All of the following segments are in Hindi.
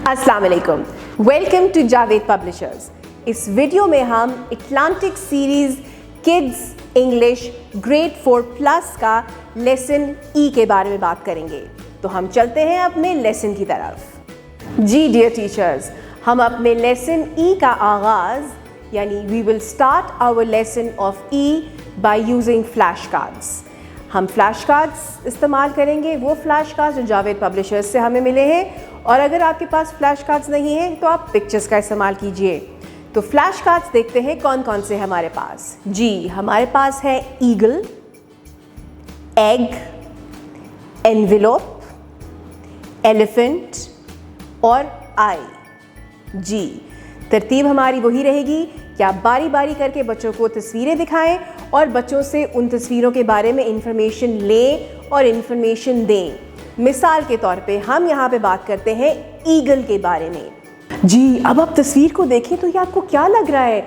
अस्सलाम वालेकुम, वेलकम टू जावेद पब्लिशर्स। इस वीडियो में हम Atlantic series kids English grade 4 plus का लेसन ई के बारे में बात करेंगे। तो हम चलते हैं अपने लेसन की तरफ। जी डियर टीचर्स, हम अपने लेसन ई का आगाज़ यानी we will start our lesson of E by using flash cards. हम फ्लैश कार्ड्स इस्तेमाल करेंगे, वो फ्लैश कार्ड्स जो जावेद पब्लिशर्स से हमें मिले हैं, और अगर आपके पास फ्लैश कार्ड्स नहीं हैं तो आप पिक्चर्स का इस्तेमाल कीजिए। तो फ्लैश कार्ड्स देखते हैं कौन कौन से हमारे पास। जी, हमारे पास है ईगल, एग, एनवेलोप, एलिफेंट और आई। जी, तरतीब हमारी वही रहेगी कि आप बारी बारी करके बच्चों को तस्वीरें दिखाएं और बच्चों से उन तस्वीरों के बारे में इंफॉर्मेशन लें और इंफॉर्मेशन दें। मिसाल के तौर पे हम यहाँ पे बात करते हैं ईगल के बारे में। जी, अब आप तस्वीर को देखें तो ये आपको क्या लग रहा है?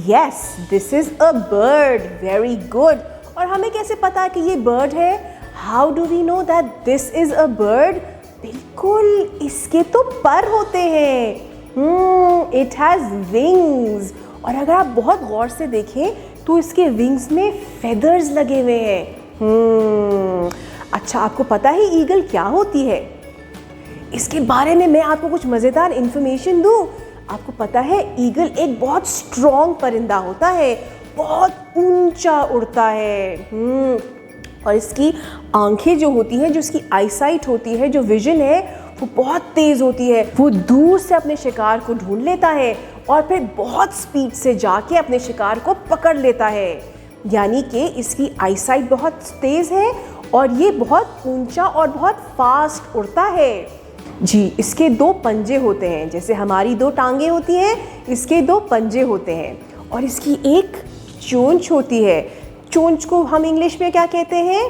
Yes, this is a bird, very good. और हमें कैसे पता कि ये बर्ड है? How do we know that this is a bird? बिल्कुल, इसके तो पर होते हैं। It has wings. और अगर आप बहुत गौर से देखें तो इसके विंग्स में फेदर्स लगे हुए हैं। अच्छा, आपको पता है ईगल क्या होती है? इसके बारे में मैं आपको कुछ मज़ेदार इन्फॉर्मेशन दूँ। आपको पता है ईगल एक बहुत स्ट्रॉन्ग परिंदा होता है, बहुत ऊंचा उड़ता है। और इसकी आंखें जो होती हैं, जो इसकी आईसाइट होती है, जो विजन है, वो बहुत तेज़ होती है। वो दूर से अपने शिकार को ढूंढ लेता है और फिर बहुत स्पीड से जाके अपने शिकार को पकड़ लेता है। यानी कि इसकी आईसाइट बहुत तेज़ है और ये बहुत ऊंचा और बहुत फास्ट उड़ता है। जी, इसके दो पंजे होते हैं, जैसे हमारी दो टांगे होती हैं, इसके दो पंजे होते हैं। और इसकी एक चोंच होती है। चोंच को हम इंग्लिश में क्या कहते हैं?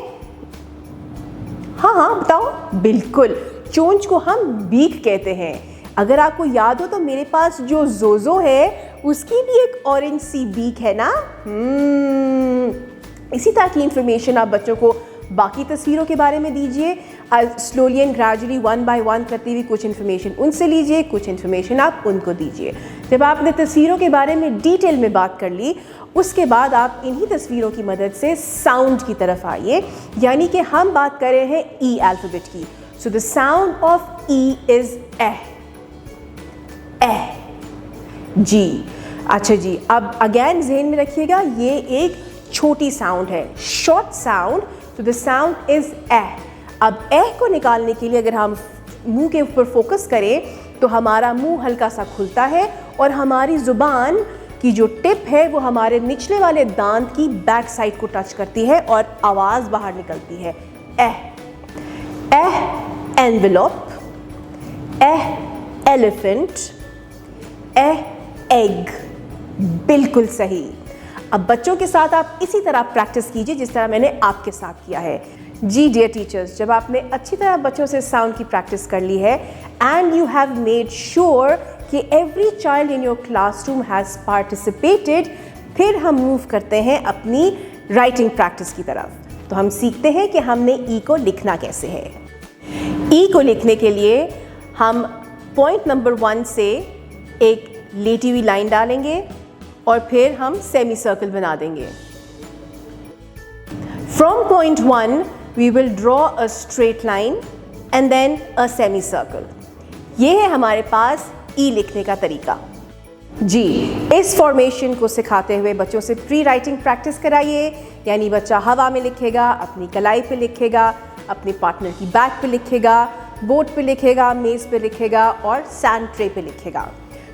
हाँ, बताओ। बिल्कुल, चोंच को हम बीक कहते हैं। अगर आपको याद हो तो मेरे पास जो जोजो है उसकी भी एक ऑरेंज सी बीक है ना। इसी तरह की इंफॉर्मेशन आप बच्चों को बाकी तस्वीरों के बारे में दीजिए। Slowly and gradually one by one करते हुए कुछ इन्फॉर्मेशन उनसे लीजिए, कुछ इन्फॉर्मेशन आप उनको दीजिए। जब आपने तस्वीरों के बारे में डिटेल में बात कर ली, उसके बाद आप इन्हीं तस्वीरों की मदद से साउंड की तरफ आइए। यानी कि हम बात कर रहे हैं ई अल्फ़ाबेट की। So the sound of E is A. जी, अच्छा जी, अब अगेन ज़हन में रखिएगा, ये एक छोटी साउंड है, शॉर्ट साउंड। तो द साउंड इज ए। अब ए को निकालने के लिए अगर हम मुंह के ऊपर फोकस करें तो हमारा मुंह हल्का सा खुलता है और हमारी जुबान की जो टिप है वो हमारे निचले वाले दांत की बैक साइड को टच करती है और आवाज़ बाहर निकलती है। ए एनवेलोप, ए एलिफेंट, ए एग। बिल्कुल सही। अब बच्चों के साथ आप इसी तरह प्रैक्टिस कीजिए जिस तरह मैंने आपके साथ किया है। जी डियर टीचर्स, जब आपने अच्छी तरह बच्चों से साउंड की प्रैक्टिस कर ली है and you have made sure कि every child in your classroom has participated, फिर हम मूव करते हैं अपनी राइटिंग प्रैक्टिस की तरफ। तो हम सीखते हैं कि हमने ई को लिखना कैसे है। ई को लिखने के लिए हम पॉइंट नंबर 1 से एक लेटी हुई लाइन डालेंगे और फिर हम सेमी सर्कल बना देंगे। From point 1 we will draw a straight line and then a semi circle. ये है हमारे पास ई लिखने का तरीका। जी, इस फॉर्मेशन को सिखाते हुए बच्चों से प्री राइटिंग प्रैक्टिस कराइए। यानी बच्चा हवा में लिखेगा, अपनी कलाई पे लिखेगा, अपने पार्टनर की बैक पे लिखेगा, बोर्ड पे लिखेगा, मेज़ पे लिखेगा और सैंड ट्रे पे लिखेगा।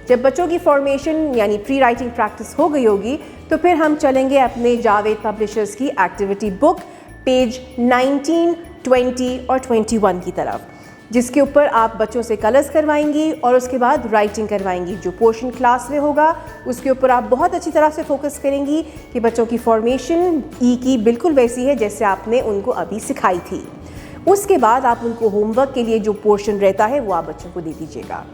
जब बच्चों की फॉर्मेशन यानी प्री राइटिंग प्रैक्टिस हो गई होगी तो फिर हम चलेंगे अपने जावेद पब्लिशर्स की एक्टिविटी बुक पेज 19, 20 और 21 की तरफ, जिसके ऊपर आप बच्चों से कलर्स करवाएंगी और उसके बाद राइटिंग करवाएंगी। जो पोर्शन क्लास में होगा उसके ऊपर आप बहुत अच्छी तरह से फोकस करेंगी कि बच्चों की फॉर्मेशन ई की बिल्कुल वैसी है जैसे आपने उनको अभी सिखाई थी। उसके बाद आप उनको होमवर्क के लिए जो पोर्शन रहता है वो आप बच्चों को दे दीजिएगा।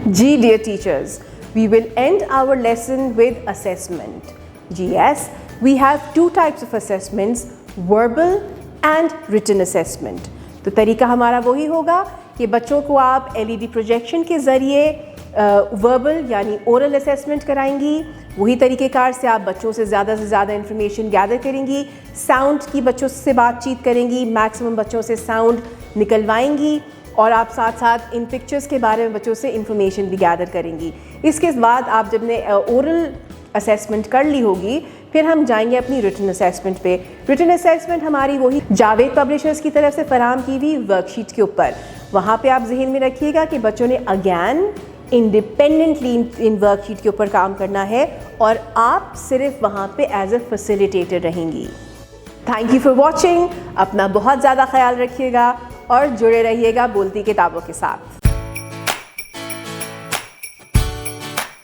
जी dear teachers, we will end our lesson with assessment. Yes, we have 2 types of assessments, verbal and written assessment. तो तरीका हमारा वही होगा कि बच्चों को आप LED प्रोजेक्शन के ज़रिए वर्बल यानी ओरल असेसमेंट कराएंगी। वही तरीक़ेकार से आप बच्चों से ज़्यादा इन्फॉर्मेशन गैदर करेंगी, साउंड की बच्चों से बातचीत करेंगी, मैक्सिमम बच्चों से साउंड निकलवाएंगी और आप साथ साथ इन पिक्चर्स के बारे में बच्चों से इन्फॉर्मेशन भी गैदर करेंगी। इसके बाद आप जब ने ओरल असेसमेंट कर ली होगी, फिर हम जाएंगे अपनी रिटन असेसमेंट पे। रिटन असेसमेंट हमारी वही जावेद पब्लिशर्स की तरफ से फराहम की हुई वर्कशीट के ऊपर। वहाँ पे आप जहन में रखिएगा कि बच्चों ने अगेन इंडिपेंडेंटली इन वर्कशीट के ऊपर काम करना है और आप सिर्फ वहाँ पे एज ए फैसिलिटेटर रहेंगी। Thank you for watching. अपना बहुत ज़्यादा ख्याल रखिएगा और जुड़े रहिएगा बोलती किताबों के साथ।